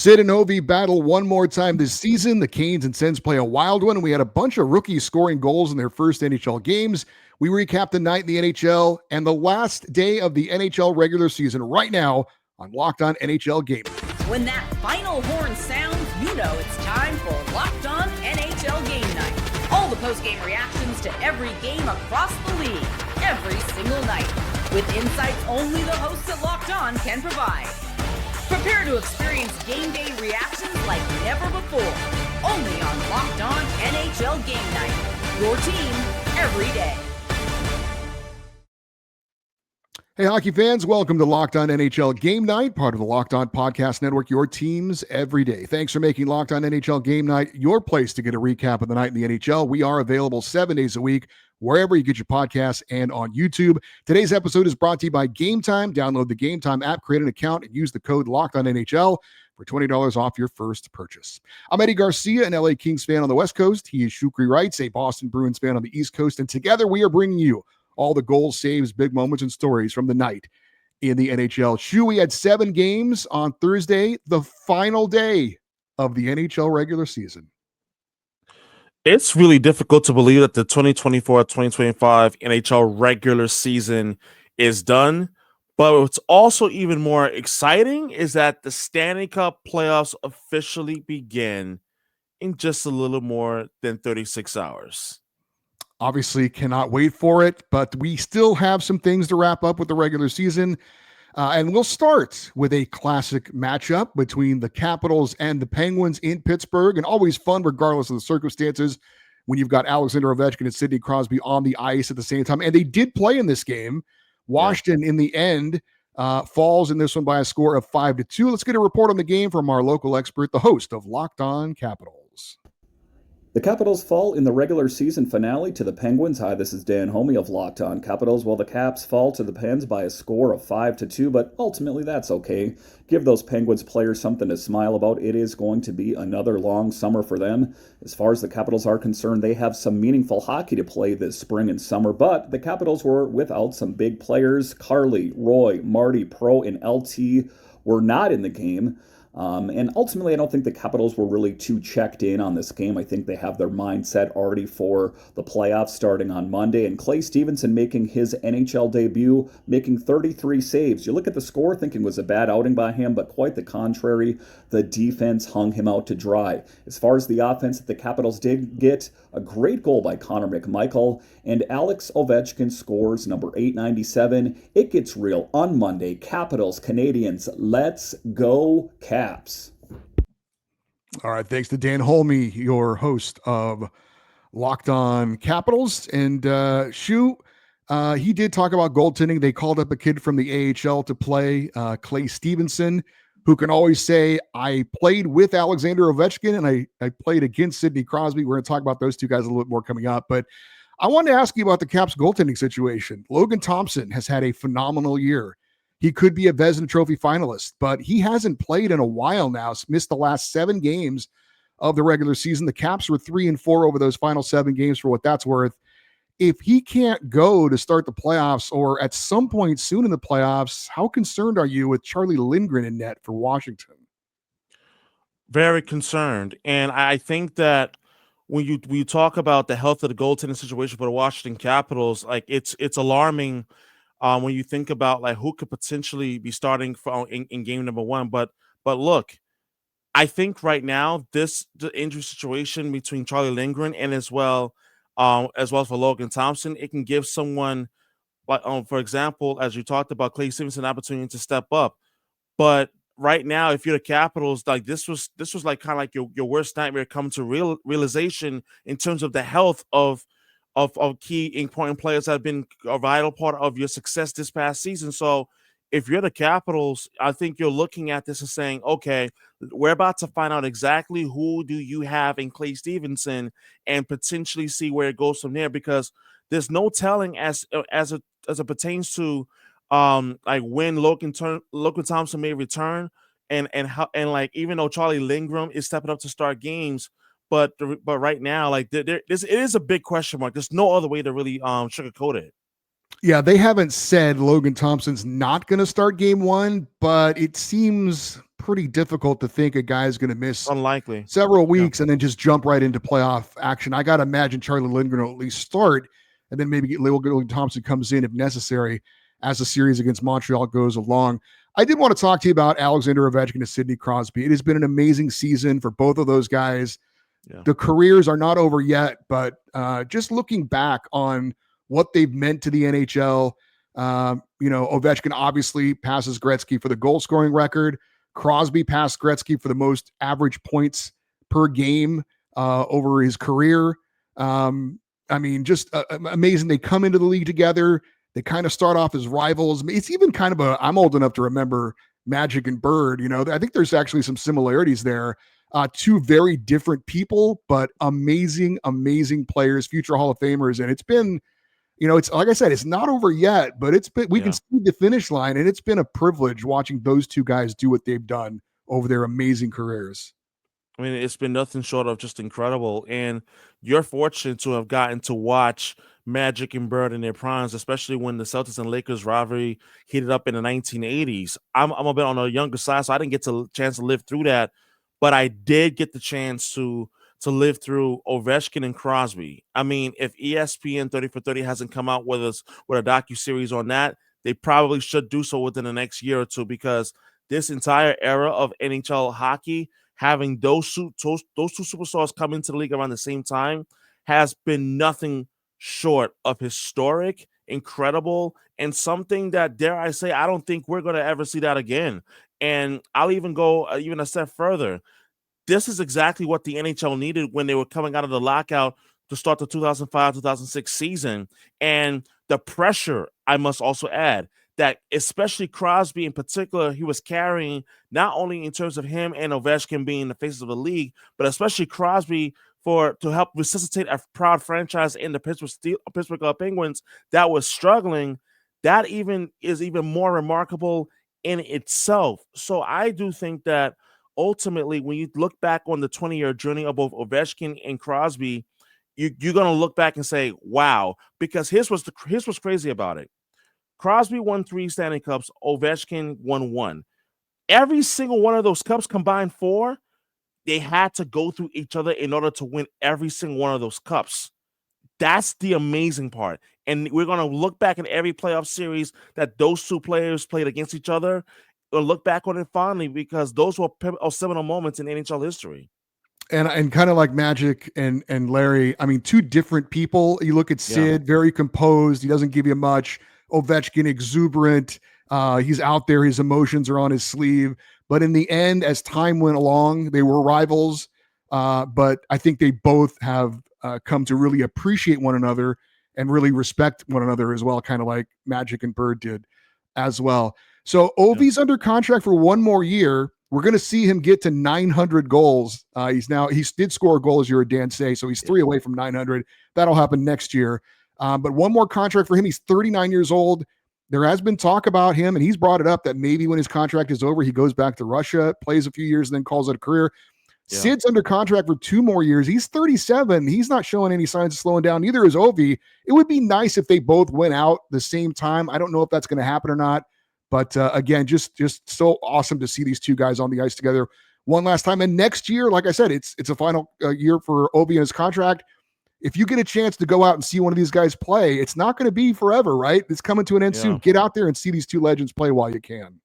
Sid and Ovi battle one more time this season. The Canes and Sens play a wild one, and we had a bunch of rookies scoring goals in their first NHL games. We recap the night in the NHL and the last day of the NHL regular season right now on Locked On NHL Game Night. When that final horn sounds, you know it's time for Locked On NHL Game Night. All the post-game reactions to every game across the league, every single night, with insights only the hosts at Locked On can provide. Prepare to experience game day reactions like never before. Only on Locked On NHL Game Night. Your team every day. Hey, hockey fans, welcome to Locked On NHL Game Night, part of the Locked On Podcast Network, your teams every day. Thanks for making Locked On NHL Game Night your place to get a recap of the night in the NHL. We are available 7 days a week, wherever you get your podcasts and on YouTube. Today's episode is brought to you by Gametime. Download the Gametime app, create an account, and use the code LOCKEDONNHL for $20 off your first purchase. I'm Eddie Garcia, an LA Kings fan on the West Coast. He is Shukri Wrights, a Boston Bruins fan on the East Coast. And together we are bringing you all the goals, saves, big moments, and stories from the night in the NHL. Shu, we had 7 games on Thursday, the final day of the NHL regular season. It's really difficult to believe that the 2024-2025 NHL regular season is done. But what's also even more exciting is that the Stanley Cup playoffs officially begin in just a little more than 36 hours. Obviously cannot wait for it, but we still have some things to wrap up with the regular season. And we'll start with a classic matchup between the Capitals and the Penguins in Pittsburgh, and always fun regardless of the circumstances when you've got Alexander Ovechkin and Sidney Crosby on the ice at the same time. And they did play in this game. Washington, in the end, falls in this one by a score of 5-2. Let's get a report on the game from our local expert, the host of Locked On Capitals. The Capitals fall in the regular season finale to the Penguins. Hi, this is Dan Homey of Locked On Capitals. Well, the Caps fall to the Pens by a score of 5-2, but ultimately that's okay. Give those Penguins players something to smile about. It is going to be another long summer for them. As far as the Capitals are concerned, they have some meaningful hockey to play this spring and summer, but the Capitals were without some big players. Carly, Roy, Marty, Pro, and LT were not in the game. And ultimately, I don't think the Capitals were really too checked in on this game. I think they have their mindset already for the playoffs starting on Monday. And Clay Stevenson making his NHL debut, making 33 saves. You look at the score thinking it was a bad outing by him, but quite the contrary. The defense hung him out to dry. As far as the offense, the Capitals did get a great goal by Connor McMichael, and Alex Ovechkin scores number 897. It gets real on Monday. Capitals, Canadians, let's go Caps. All right, thanks to Dan Holme, your host of Locked On Capitals. And Shu, he did talk about goaltending. They called up a kid from the AHL to play, Clay Stevenson, who can always say, I played with Alexander Ovechkin and I played against Sidney Crosby. We're going to talk about those two guys a little bit more coming up. But I wanted to ask you about the Caps goaltending situation. Logan Thompson has had a phenomenal year. He could be a Vezina Trophy finalist, but he hasn't played in a while now. Missed the last 7 games of the regular season. The Caps were 3-4 over those final 7 games for what that's worth. If he can't go to start the playoffs or at some point soon in the playoffs, how concerned are you with Charlie Lindgren in net for Washington? Very concerned. And I think that when you talk about the health of the goaltending situation for the Washington Capitals, like it's alarming when you think about like who could potentially be starting in game number 1. But look, I think right now the injury situation between Charlie Lindgren and as well for Logan Thompson, it can give someone, like for example, as you talked about, Clay Stevenson, an opportunity to step up. But right now, if you're the Capitals, like this was like kind of like your worst nightmare come to realization in terms of the health of key important players that have been a vital part of your success this past season. So if you're the Capitals, I think you're looking at this and saying, okay, we're about to find out exactly who do you have in Clay Stevenson and potentially see where it goes from there, because there's no telling as it pertains to like when Logan Thompson may return and like even though Charlie Lindgren is stepping up to start games, but right now like it is a big question mark. There's no other way to really sugarcoat it. Yeah, they haven't said Logan Thompson's not going to start game 1, but it seems pretty difficult to think a guy is going to miss Unlikely. several weeks and then just jump right into playoff action. I got to imagine Charlie Lindgren will at least start, and then maybe Logan Thompson comes in if necessary as the series against Montreal goes along. I did want to talk to you about Alexander Ovechkin and Sidney Crosby. It has been an amazing season for both of those guys. Yeah. The careers are not over yet, but just looking back on what they've meant to the NHL, Ovechkin obviously passes Gretzky for the goal scoring record. Crosby passed Gretzky for the most average points per game over his career. Just amazing. They come into the league together. They kind of start off as rivals. It's even kind of I'm old enough to remember Magic and Bird. I think there's actually some similarities there. Two very different people, but amazing, amazing players, future Hall of Famers. And it's been, it's like I said, it's not over yet, but we can see the finish line, and it's been a privilege watching those two guys do what they've done over their amazing careers. I mean, it's been nothing short of just incredible. And you're fortunate to have gotten to watch Magic and Bird in their primes, especially when the Celtics and Lakers rivalry heated up in the 1980s. I'm a bit on the younger side, so I didn't get a chance to live through that. But I did get the chance to live through Ovechkin and Crosby. I mean, if ESPN 30 for 30 hasn't come out with a docuseries on that, they probably should do so within the next year or two, because this entire era of NHL hockey, having those two superstars come into the league around the same time, has been nothing short of historic, incredible, and something that, dare I say, I don't think we're going to ever see that again. And I'll even go even a step further. This is exactly what the NHL needed when they were coming out of the lockout to start the 2005-2006 season. And the pressure, I must also add, that especially Crosby in particular, he was carrying, not only in terms of him and Ovechkin being the faces of the league, but especially Crosby to help resuscitate a proud franchise in the Pittsburgh Penguins that was struggling. That is even more remarkable in itself. So I do think that ultimately, when you look back on the 20-year journey of both Ovechkin and Crosby, you're going to look back and say, wow, because here's what's crazy about it. Crosby won 3 Stanley Cups. Ovechkin won 1. Every single one of those cups combined 4, they had to go through each other in order to win every single one of those cups. That's the amazing part. And we're going to look back in every playoff series that those two players played against each other. We'll look back on it fondly, because those were seminal moments in NHL history. And kind of like Magic and Larry, I mean, two different people. You look at Sid, very composed. He doesn't give you much. Ovechkin, exuberant. He's out there. His emotions are on his sleeve. But in the end, as time went along, they were rivals. But I think they both have come to really appreciate one another and really respect one another as well, kind of like Magic and Bird did as well. So Ovi's under contract for 1 more year. We're going to see him get to 900 goals. He did score a goal, as you heard Dan say, so he's 3 away from 900. That'll happen next year. But 1 more contract for him. He's 39 years old. There has been talk about him, and he's brought it up that maybe when his contract is over, he goes back to Russia, plays a few years, and then calls it a career. Yeah. Sid's under contract for 2 more years. He's 37. He's not showing any signs of slowing down. Neither is Ovi. It would be nice if they both went out the same time. I don't know if that's going to happen or not. But again, just so awesome to see these two guys on the ice together one last time. And next year, like I said, it's a final year for Ovi and his contract. If you get a chance to go out and see one of these guys play, it's not going to be forever, right? It's coming to an end soon. Get out there and see these two legends play while you can.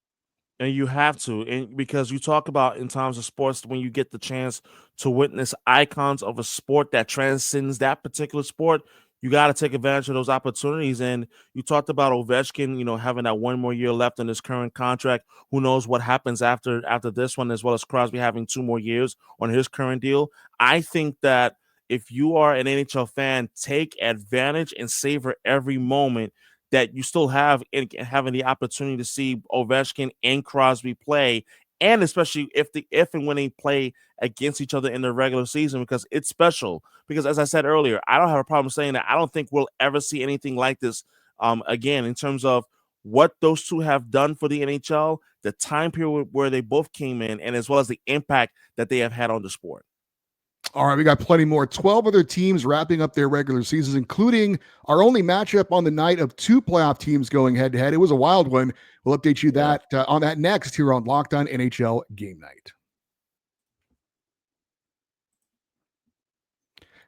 And you have to, and because you talk about in times of sports, when you get the chance to witness icons of a sport that transcends that particular sport, you got to take advantage of those opportunities. And you talked about Ovechkin, having that 1 more year left on his current contract. Who knows what happens after this one, as well as Crosby having 2 more years on his current deal. I think that if you are an NHL fan, take advantage and savor every moment that you still have in having the opportunity to see Ovechkin and Crosby play, and especially if and when they play against each other in the regular season, because it's special. Because as I said earlier, I don't have a problem saying that I don't think we'll ever see anything like this again, in terms of what those two have done for the NHL, the time period where they both came in, and as well as the impact that they have had on the sport. All right, we got plenty more. 12 other teams wrapping up their regular seasons, including our only matchup on the night of 2 playoff teams going head-to-head. It was a wild one. We'll update you on that next here on Locked On NHL Game Night.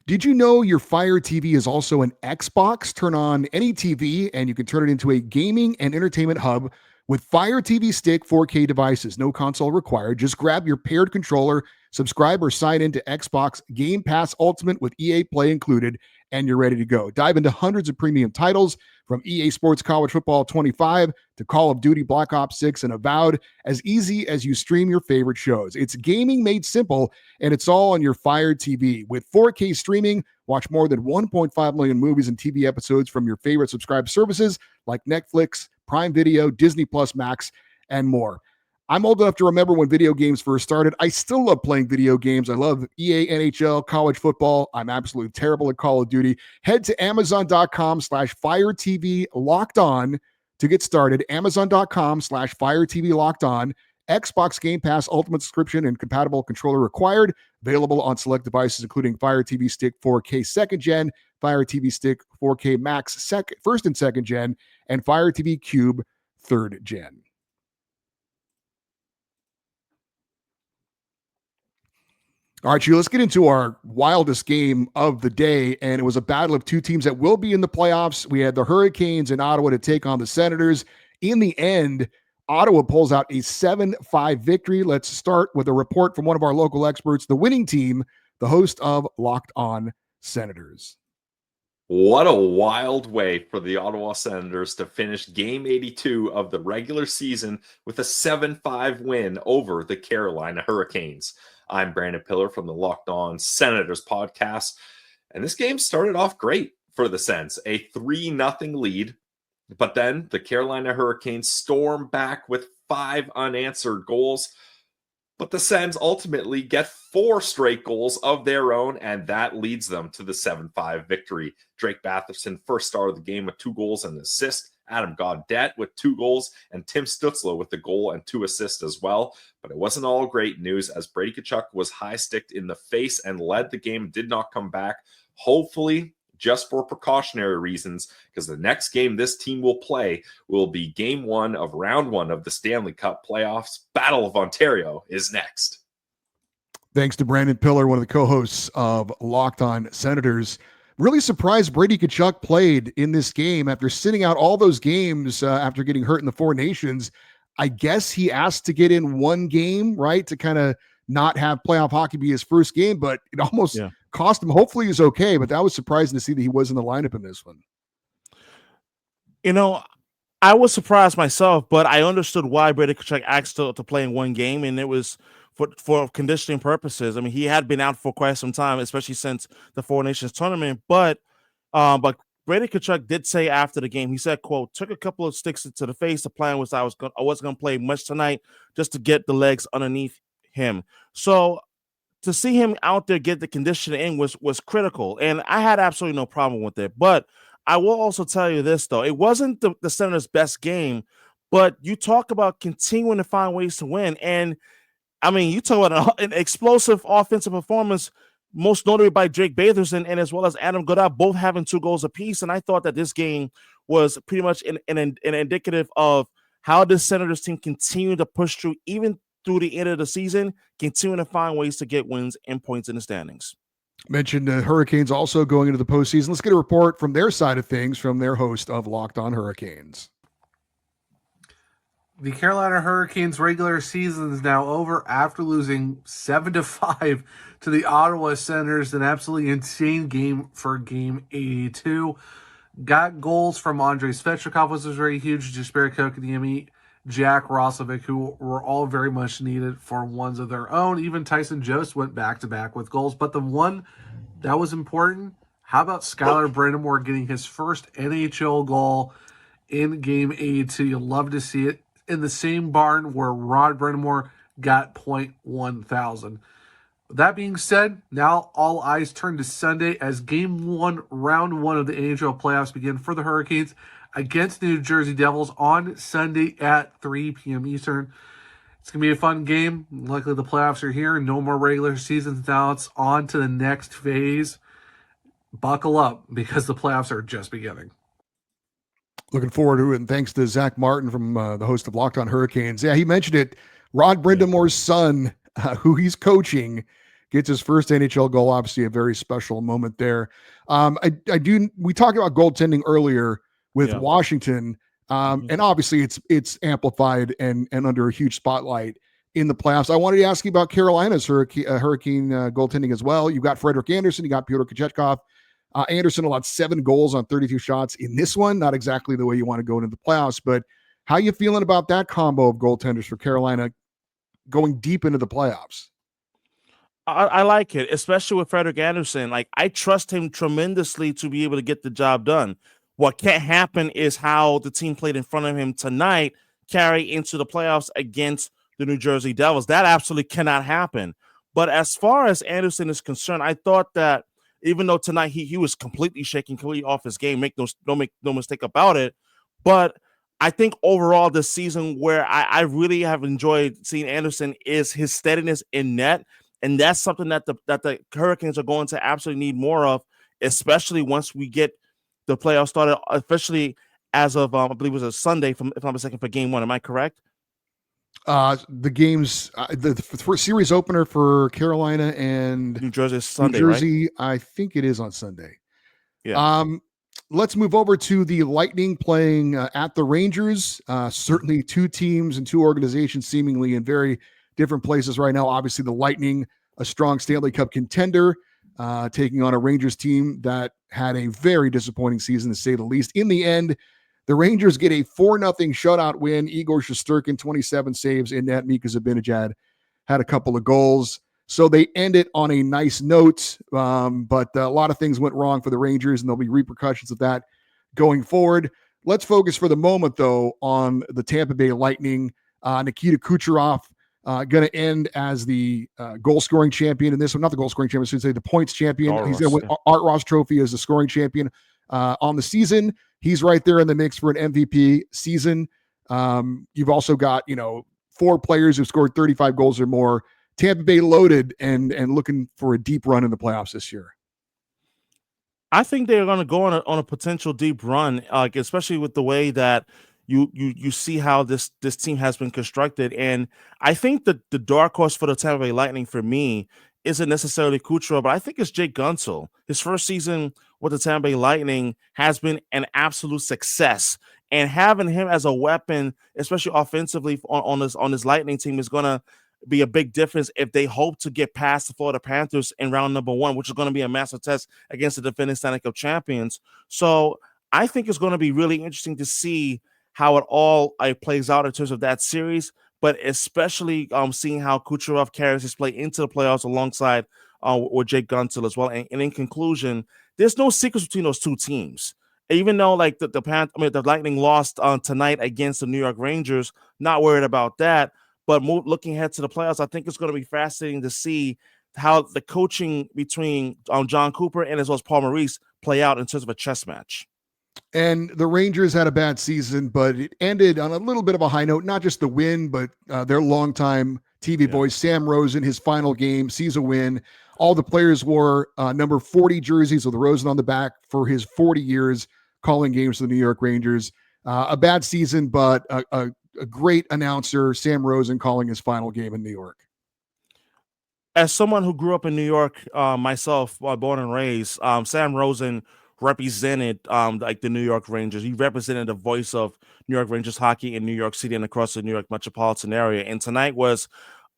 Did you know your Fire TV is also an Xbox? Turn on any TV and you can turn it into a gaming and entertainment hub with Fire TV Stick 4K devices. No console required. Just grab your paired controller, subscribe or sign into Xbox Game Pass Ultimate with EA Play included, and you're ready to go. Dive into hundreds of premium titles from EA Sports College Football 25 to Call of Duty Black Ops 6 and Avowed, as easy as you stream your favorite shows. It's gaming made simple, and it's all on your Fire TV. With 4K streaming, watch more than 1.5 million movies and TV episodes from your favorite subscribed services like Netflix, Prime Video, Disney Plus Max, and more. I'm old enough to remember when video games first started. I still love playing video games. I love EA, NHL, college football. I'm absolutely terrible at Call of Duty. Head to Amazon.com/Fire TV Locked On to get started. Amazon.com/Fire TV Locked On. Xbox Game Pass Ultimate subscription and compatible controller required. Available on select devices, including Fire TV Stick 4K 2nd Gen, Fire TV Stick 4K Max 1st and 2nd Gen, and Fire TV Cube 3rd Gen. All right, let's get into our wildest game of the day, and it was a battle of 2 teams that will be in the playoffs. We had the Hurricanes in Ottawa to take on the Senators. In the end, Ottawa pulls out a 7-5 victory. Let's start with a report from one of our local experts, the winning team, the host of Locked On Senators. What a wild way for the Ottawa Senators to finish Game 82 of the regular season with a 7-5 win over the Carolina Hurricanes. I'm Brandon Pillar from the Locked On Senators podcast, and this game started off great for the Sens, a 3-0 lead, but then the Carolina Hurricanes storm back with 5 unanswered goals, but the Sens ultimately get 4 straight goals of their own, and that leads them to the 7-5 victory. Drake Batherson, first star of the game with 2 goals and an assist. Adam Gaudette with 2 goals, and Tim Stützle with the goal and 2 assists as well. But it wasn't all great news as Brady Tkachuk was high-sticked in the face and led the game, did not come back. Hopefully, just for precautionary reasons, because the next game this team will play will be Game 1 of Round 1 of the Stanley Cup playoffs. Battle of Ontario is next. Thanks to Brandon Pillar, one of the co-hosts of Locked On Senators. Really surprised Brady Tkachuk played in this game after sitting out all those games after getting hurt in the Four Nations. I guess he asked to get in one game, right, to kind of not have playoff hockey be his first game, but it almost cost him. Hopefully he's okay, but that was surprising to see that he was in the lineup in this one. You know, I was surprised myself, but I understood why Brady Tkachuk asked to play in one game, and it was for conditioning purposes. I mean, he had been out for quite some time, especially since the Four Nations tournament. But Brady Tkachuk did say after the game, he said, "quote took a couple of sticks to the face. The plan was I wasn't going to play much tonight, just to get the legs underneath him." So to see him out there get the conditioning in was critical, and I had absolutely no problem with it. But I will also tell you this, though, it wasn't the Senators' best game. But you talk about continuing to find ways to win, and I mean, you talk about an explosive offensive performance, most notably by Drake Batherson and as well as Adam Gaudette, both having 2 goals apiece. And I thought that this game was pretty much an indicative of how this Senators team continued to push through, even through the end of the season, continuing to find ways to get wins and points in the standings. Mentioned the Hurricanes also going into the postseason. Let's get a report from their side of things from their host of Locked On Hurricanes. The Carolina Hurricanes regular season is now over after losing 7-5 to the Ottawa Senators. An absolutely insane game for Game 82. Got goals from Andrei Svechnikov, which was very huge. Jesperi Kotkaniemi, Jack Roslovic, who were all very much needed for ones of their own. Even Tyson Jost went back-to-back with goals. But the one that was important, how about Skylar Brandamore getting his first NHL goal in Game 82? You'll love to see it. In the same barn where Rod Brindamore got .1000. That being said, now all eyes turn to Sunday as Game 1, Round 1 of the NHL playoffs begin for the Hurricanes against the New Jersey Devils on Sunday at 3 p.m. Eastern. It's going to be a fun game. Luckily, the playoffs are here. No more regular season. Now it's on to the next phase. Buckle up because the playoffs are just beginning. Looking forward to it. And thanks to Zach Martin from the host of Locked On Hurricanes. Yeah, he mentioned it. Rod Brindamore's son, who he's coaching, gets his first NHL goal. Obviously, a very special moment there. We talked about goaltending earlier with Washington. And obviously it's amplified and under a huge spotlight in the playoffs. I wanted to ask you about Carolina's Hurricane goaltending as well. You got Frederik Andersen, you got Pyotr Kochetkov. Andersen allowed 7 goals on 32 shots in this one. Not exactly the way you want to go into the playoffs, but how you feeling about that combo of goaltenders for Carolina going deep into the playoffs? I like it, especially with Frederik Andersen. Like, I trust him tremendously to be able to get the job done. What can't happen is how the team played in front of him tonight carry into the playoffs against the New Jersey Devils. That absolutely cannot happen. But as far as Andersen is concerned, I thought that even though tonight he was completely shaking, completely off his game, make no mistake about it. But I think overall this season where I really have enjoyed seeing Andersen is his steadiness in net. And that's something that the Hurricanes are going to absolutely need more of, especially once we get the playoffs started officially as of, I believe it was a Sunday, if I'm not mistaken, for game 1. Am I correct? The games, the first series opener for Carolina and New Jersey is Sunday, New Jersey, right? I think it is on Sunday. Yeah. Let's move over to the Lightning playing at the Rangers. Certainly 2 teams and 2 organizations seemingly in very different places right now. Obviously, the Lightning, a strong Stanley Cup contender, taking on a Rangers team that had a very disappointing season, to say the least. In the end, the Rangers get a 4-0 shutout win. Igor Shesterkin, 27 saves in net. Mika Zibanejad had a couple of goals. So they end it on a nice note, but a lot of things went wrong for the Rangers, and there'll be repercussions of that going forward. Let's focus for the moment, though, on the Tampa Bay Lightning. Nikita Kucherov going to end as the goal-scoring champion in this one. Not the goal-scoring champion, I should say the points champion. He's going to win Art Ross Trophy as the scoring champion on the season. He's right there in the mix for an MVP season. You've also got, 4 players who scored 35 goals or more. Tampa Bay loaded and looking for a deep run in the playoffs this year. I think they're going to go on a potential deep run, especially with the way that you see how this team has been constructed. And I think that the dark horse for the Tampa Bay Lightning for me isn't necessarily Kucherov, but I think it's Jake Guentzel. His first season with the Tampa Bay Lightning has been an absolute success. And having him as a weapon, especially offensively on this Lightning team, is going to be a big difference if they hope to get past the Florida Panthers in round number 1, which is going to be a massive test against the defending Stanley Cup champions. So I think it's going to be really interesting to see how it all plays out in terms of that series, but especially seeing how Kucherov carries his play into the playoffs alongside with Jake Guentzel as well. And in conclusion, there's no secrets between those 2 teams. Even though the Lightning lost tonight against the New York Rangers, not worried about that. But looking ahead to the playoffs, I think it's going to be fascinating to see how the coaching between John Cooper and as well as Paul Maurice play out in terms of a chess match. And the Rangers had a bad season, but it ended on a little bit of a high note. Not just the win, but their longtime TV voice, Sam Rosen, his final game, sees a win. All the players wore number 40 jerseys with the Rosen on the back for his 40 years calling games for the New York Rangers. A bad season, but a great announcer, Sam Rosen, calling his final game in New York. As someone who grew up in New York myself, born and raised, Sam Rosen represented the New York Rangers. He represented the voice of New York Rangers hockey in New York City and across the New York metropolitan area. And tonight was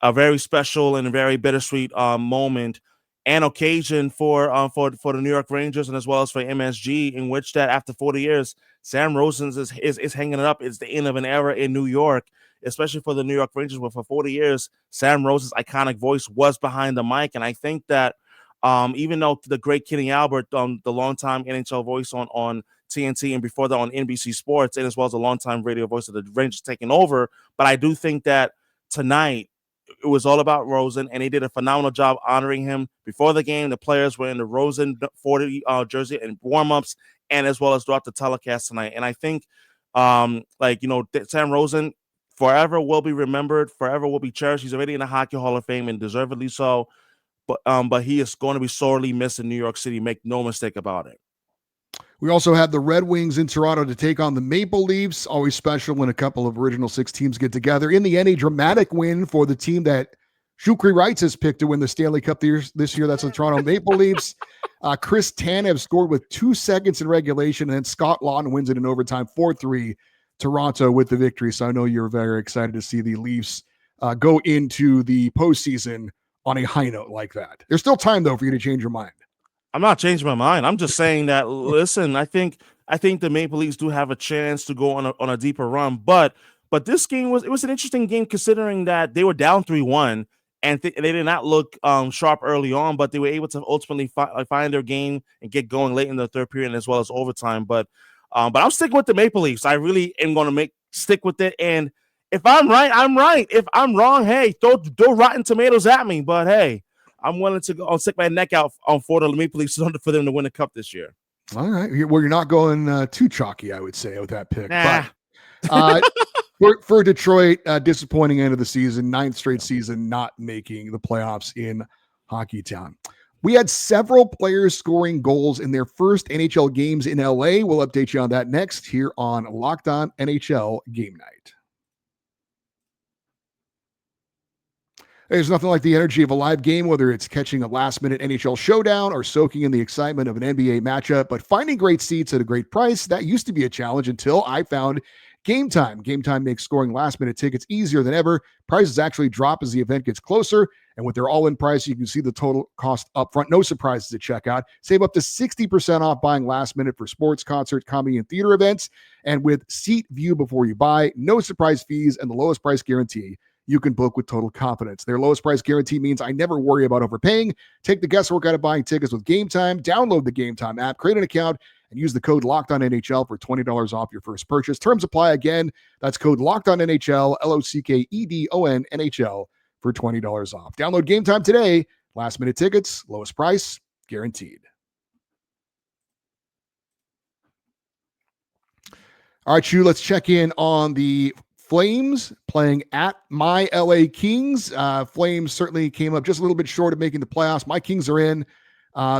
a very special and a very bittersweet moment and occasion for the New York Rangers and as well as for MSG, in which that after 40 years, Sam Rosen is hanging it up. It's the end of an era in New York, especially for the New York Rangers, where for 40 years, Sam Rosen's iconic voice was behind the mic. And I think that even though the great Kenny Albert, the longtime NHL voice on TNT and before that on NBC Sports, and as well as a longtime radio voice of the Rangers taking over, but I do think that tonight it was all about Rosen, and he did a phenomenal job honoring him. Before the game, the players were in the Rosen 40 jersey and warm-ups, and as well as throughout the telecast tonight. And I think, Sam Rosen, forever will be remembered, forever will be cherished. He's already in the Hockey Hall of Fame and deservedly so. But he is going to be sorely missed in New York City. Make no mistake about it. We also have the Red Wings in Toronto to take on the Maple Leafs. Always special when a couple of original six teams get together. In the end, a dramatic win for the team that Shukri Wrights has picked to win the Stanley Cup this year. That's the Toronto Maple Leafs. Chris Tanev scored with 2 seconds in regulation, and then Scott Lawton wins it in overtime, 4-3, Toronto with the victory. So I know you're very excited to see the Leafs go into the postseason on a high note like that. There's still time, though, for you to change your mind. I'm not changing my mind. I'm just saying that, listen, I think the Maple Leafs do have a chance to go on a deeper run, but this game was an interesting game considering that they were down 3-1 and they did not look sharp early on, but they were able to ultimately find their game and get going late in the third period as well as overtime. But I'm sticking with the Maple Leafs. I really am going to stick with it. And if I'm right, I'm right. If I'm wrong, hey, throw rotten tomatoes at me. But hey, I'm willing to go stick my neck out for the Maple Leafs for them to win the cup this year. All right. Well, you're not going too chalky, I would say, with that pick. Nah. But for Detroit, disappointing end of the season, 9th straight season not making the playoffs in Hockey Town. We had several players scoring goals in their first NHL games in LA. We'll update you on that next here on Locked On NHL Game Night. There's nothing like the energy of a live game, whether it's catching a last-minute NHL showdown or soaking in the excitement of an NBA matchup. But finding great seats at a great price, that used to be a challenge until I found Gametime. Gametime makes scoring last-minute tickets easier than ever. Prices actually drop as the event gets closer. And with their all-in price, you can see the total cost up front. No surprises at checkout. Save up to 60% off buying last minute for sports, concert, comedy, and theater events. And with seat view before you buy, no surprise fees, and the lowest price guarantee, you can book with total confidence. Their lowest price guarantee means I never worry about overpaying. Take the guesswork out of buying tickets with Gametime. Download the Gametime app, create an account, and use the code LOCKEDONNHL for $20 off your first purchase. Terms apply. Again, that's code LOCKEDONNHL, LOCKEDONNHL, for $20 off. Download Gametime today. Last minute tickets, lowest price, guaranteed. All right, Shu, let's check in on the Flames playing at my LA Kings. Flames certainly came up just a little bit short of making the playoffs. My Kings are in.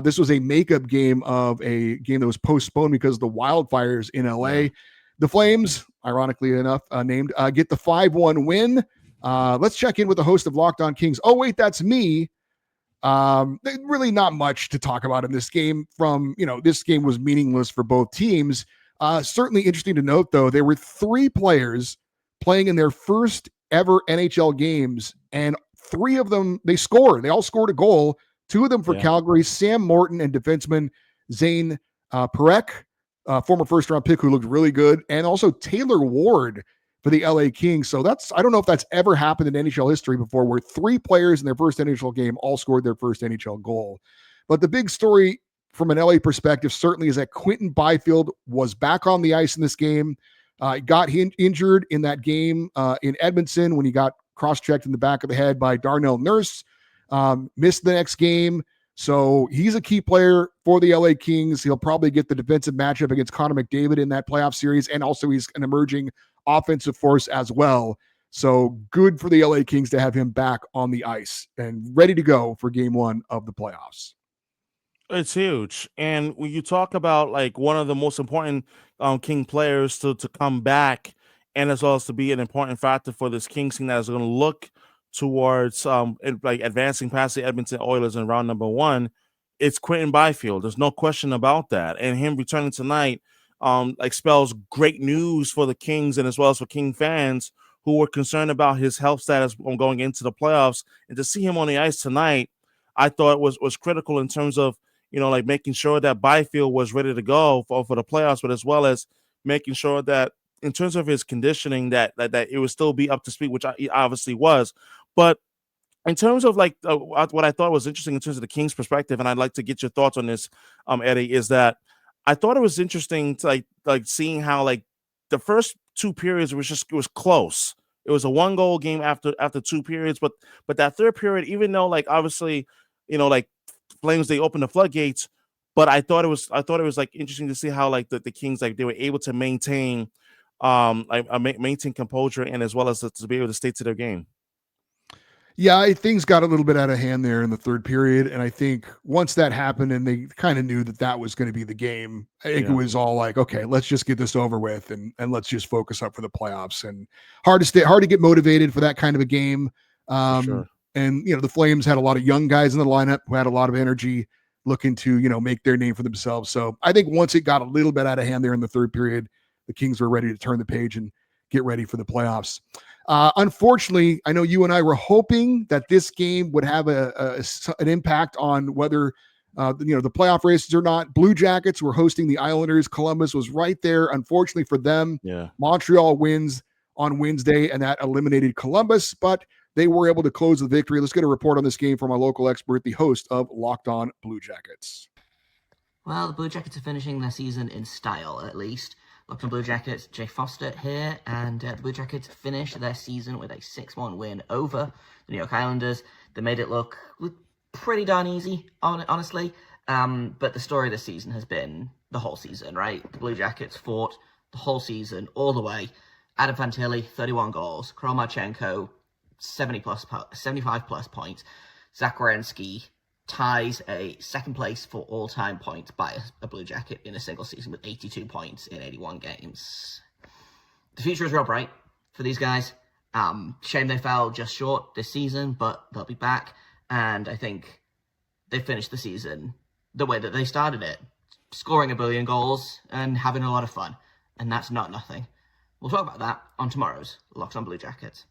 This was a makeup game of a game that was postponed because of the wildfires in LA. Yeah. The Flames, ironically enough, named, get the 5-1 win. Let's check in with the host of Locked On Kings. Oh, wait, that's me. Really not much to talk about in this game. This game was meaningless for both teams. Certainly interesting to note, though, there were 3 players playing in their first ever NHL games, and 3 of them, they scored. They all scored a goal. 2 of them for Calgary, Sam Morton and defenseman Zane Parekh, former first-round pick who looked really good, and also Taylor Ward for the LA Kings. So I don't know if that's ever happened in NHL history before, where 3 players in their first NHL game all scored their first NHL goal. But the big story from an LA perspective certainly is that Quinton Byfield was back on the ice in this game. Got injured in that game in Edmonton when he got cross-checked in the back of the head by Darnell Nurse. Missed the next game. So he's a key player for the LA Kings. He'll probably get the defensive matchup against Connor McDavid in that playoff series. And also he's an emerging offensive force as well. So good for the LA Kings to have him back on the ice and ready to go for game 1 of the playoffs. It's huge. And when you talk about like one of the most important King players to come back, and as well as to be an important factor for this Kings team that is going to look towards advancing past the Edmonton Oilers in round number 1, it's Quinton Byfield. There's no question about that. And him returning tonight spells great news for the Kings and as well as for King fans who were concerned about his health status going into the playoffs. And to see him on the ice tonight, I thought was critical in terms of making sure that Byfield was ready to go for the playoffs, but as well as making sure that in terms of his conditioning, that it would still be up to speed, which he obviously was. But in terms of what I thought was interesting in terms of the Kings' perspective, and I'd like to get your thoughts on this, Eddie, is that I thought it was interesting to seeing how the first 2 periods it was close. It was a 1-goal game after 2 periods, but that third period, even though obviously Flames, they opened the floodgates, but I thought it was interesting to see how the Kings they were able to maintain maintain composure and as well as to be able to stay to their game. Yeah, things got a little bit out of hand there in the third period. And I think once that happened and they kind of knew that that was going to be the game, I think it was all like, okay, let's just get this over with and let's just focus up for the playoffs. And hard to get motivated for that kind of a game. Sure. And, the Flames had a lot of young guys in the lineup who had a lot of energy looking to, make their name for themselves. So I think once it got a little bit out of hand there in the third period, the Kings were ready to turn the page and get ready for the playoffs. Unfortunately, I know you and I were hoping that this game would have an impact on whether, the playoff races or not. Blue Jackets were hosting the Islanders. Columbus was right there. Unfortunately for them, Montreal wins on Wednesday, and that eliminated Columbus, but they were able to close the victory. Let's get a report on this game from our local expert, the host of Locked On Blue Jackets. Well, the Blue Jackets are finishing their season in style, at least. Locked On Blue Jackets, Jay Foster here, and the Blue Jackets finished their season with a 6-1 win over the New York Islanders. They made it look pretty darn easy, honestly, but the story this season has been the whole season, right? The Blue Jackets fought the whole season, all the way. Adam Fantilli, 31 goals. Kromachenko, 75-plus points. Zach Werenski ties a second place for all-time points by a Blue Jacket in a single season with 82 points in 81 games. The future is real bright for these guys. Shame they fell just short this season, but they'll be back. And I think they finished the season the way that they started it, scoring 1 billion goals and having a lot of fun. And that's not nothing. We'll talk about that on tomorrow's Locked On Blue Jackets.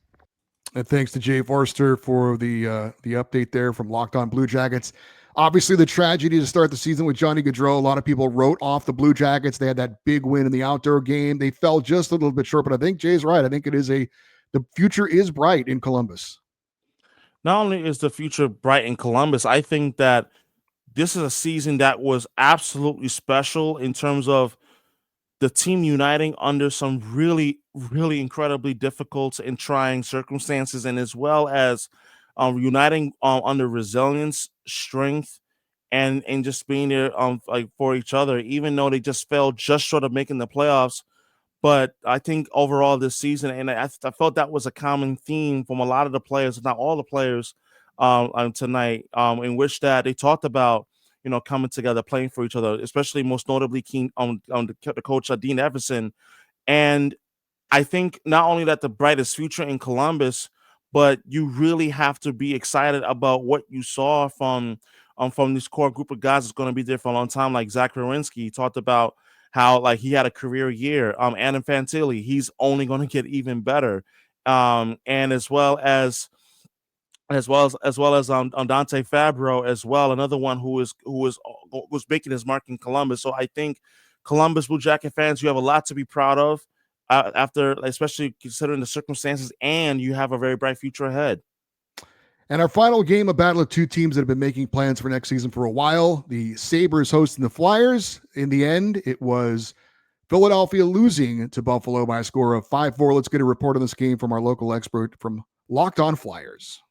And thanks to Jay Forster for the update there from Locked On Blue Jackets. Obviously, the tragedy to start the season with Johnny Gaudreau. A lot of people wrote off the Blue Jackets. They had that big win in the outdoor game. They fell just a little bit short, but I think Jay's right. I think the future is bright in Columbus. Not only is the future bright in Columbus, I think that this is a season that was absolutely special in terms of the team uniting under some really, really incredibly difficult and trying circumstances, and as well as uniting under resilience, strength, and just being there for each other, even though they just fell just short of making the playoffs. But I think overall this season, and I felt that was a common theme from a lot of the players, if not all the players tonight, in which that they talked about, coming together, playing for each other, especially most notably the coach, Dean Everson. And I think not only that the brightest future in Columbus, but you really have to be excited about what you saw from this core group of guys that's going to be there for a long time, like Zach Werenski. He talked about how he had a career year. Adam Fantilli, he's only going to get even better. And as well as Dante Fabro as well, another one who was making his mark in Columbus. So I think Columbus Blue Jacket fans, you have a lot to be proud of after, especially considering the circumstances, and you have a very bright future ahead. And our final game, a battle of two teams that have been making plans for next season for a while. The Sabres hosting the Flyers. In the end, it was Philadelphia losing to Buffalo by a score of 5-4. Let's get a report on this game from our local expert from Locked On Flyers.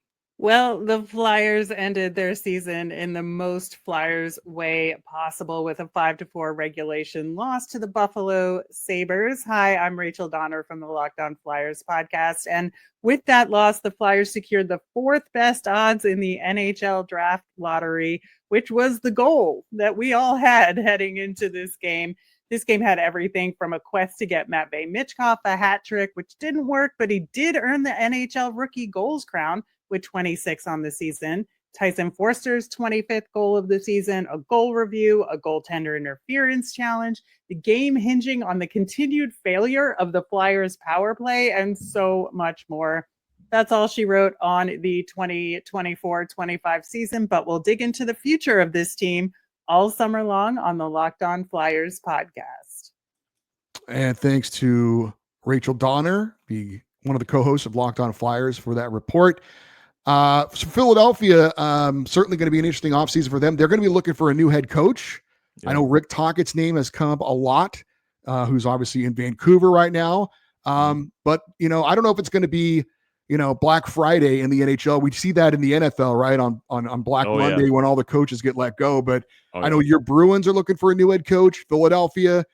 Well, the Flyers ended their season in the most Flyers way possible with a 5-4 regulation loss to the Buffalo Sabres. Hi, I'm Rachel Donner from the Locked On Flyers podcast. And with that loss, the Flyers secured the 4th best odds in the NHL draft lottery, which was the goal that we all had heading into this game. This game had everything from a quest to get Matvei Michkov a hat trick, which didn't work, but he did earn the NHL rookie goals crown with 26 on the season. Tyson Forster's 25th goal of the season, a goal review, a goaltender interference challenge, the game hinging on the continued failure of the Flyers power play, and so much more. That's all she wrote on the 2024-25 season, but we'll dig into the future of this team all summer long on the Locked On Flyers podcast. And thanks to Rachel Donner, one of the co-hosts of Locked On Flyers, for that report. So Philadelphia, certainly going to be an interesting offseason for them. They're going to be looking for a new head coach. Yeah. I know Rick Tockett's name has come up a lot, who's obviously in Vancouver right now. But, I don't know if it's going to be, Black Friday in the NHL. We see that in the NFL, right? On Black Monday, when all the coaches get let go. But I know your Bruins are looking for a new head coach. Philadelphia,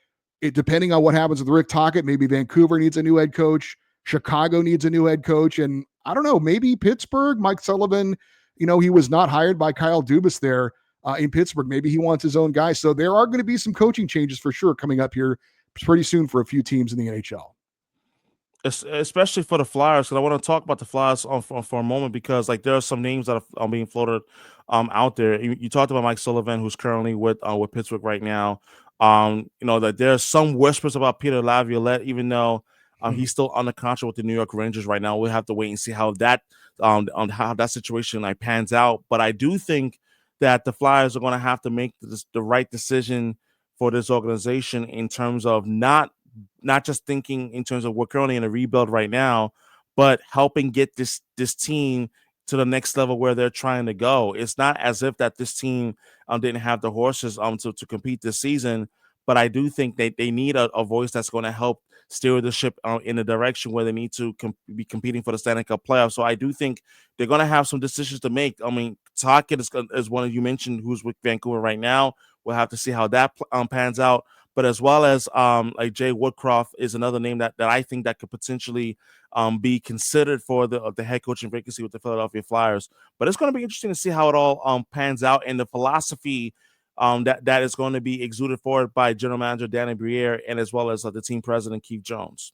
depending on what happens with Rick Tocchet, maybe Vancouver needs a new head coach. Chicago needs a new head coach. And I don't know, maybe Pittsburgh, Mike Sullivan, he was not hired by Kyle Dubas there in Pittsburgh. Maybe he wants his own guy. So there are going to be some coaching changes for sure coming up here pretty soon for a few teams in the NHL. Especially for the Flyers, because I want to talk about the Flyers for a moment, because like there are some names that are being floated out there. You talked about Mike Sullivan, who's currently with Pittsburgh right now. That there's some whispers about Peter Laviolette, even though he's still under contract with the New York Rangers right now. We'll have to wait and see how that on how that situation like pans out. But I do think that the Flyers are going to have to make the right decision for this organization in terms of not just thinking in terms of we're currently in a rebuild right now, but helping get this team to the next level where they're trying to go. It's not as if that this team didn't have the horses to compete this season, but I do think they need a voice that's going to help steer the ship in the direction where they need to be competing for the Stanley Cup playoffs. So I do think they're going to have some decisions to make. I mean, Tocchet is one of you mentioned who's with Vancouver right now. We'll have to see how that pans out. But as well as like Jay Woodcroft is another name that I think that could potentially be considered for the head coaching vacancy with the Philadelphia Flyers. But it's going to be interesting to see how it all pans out, and the philosophy that is going to be exuded forward by General Manager Danny Briere and as well as the team president Keith Jones.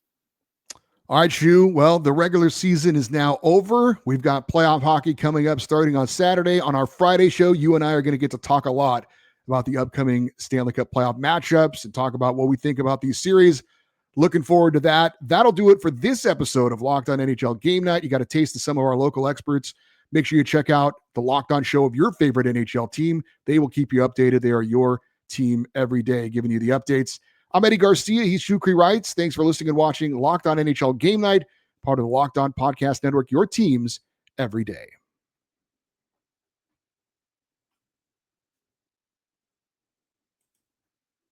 All right, Shu. Well, the regular season is now over. We've got playoff hockey coming up starting on Saturday. On our Friday show, you and I are going to get to talk a lot about the upcoming Stanley Cup playoff matchups and talk about what we think about these series. Looking forward to that. That'll do it for this episode of Locked On NHL Game Night. You got a taste of some of our local experts. Make sure you check out the Locked On show of your favorite NHL team. They will keep you updated. They are your team every day, giving you the updates. I'm Eddie Garcia. He's Shukri Wrights. Thanks for listening and watching Locked On NHL Game Night, part of the Locked On Podcast Network, your teams every day.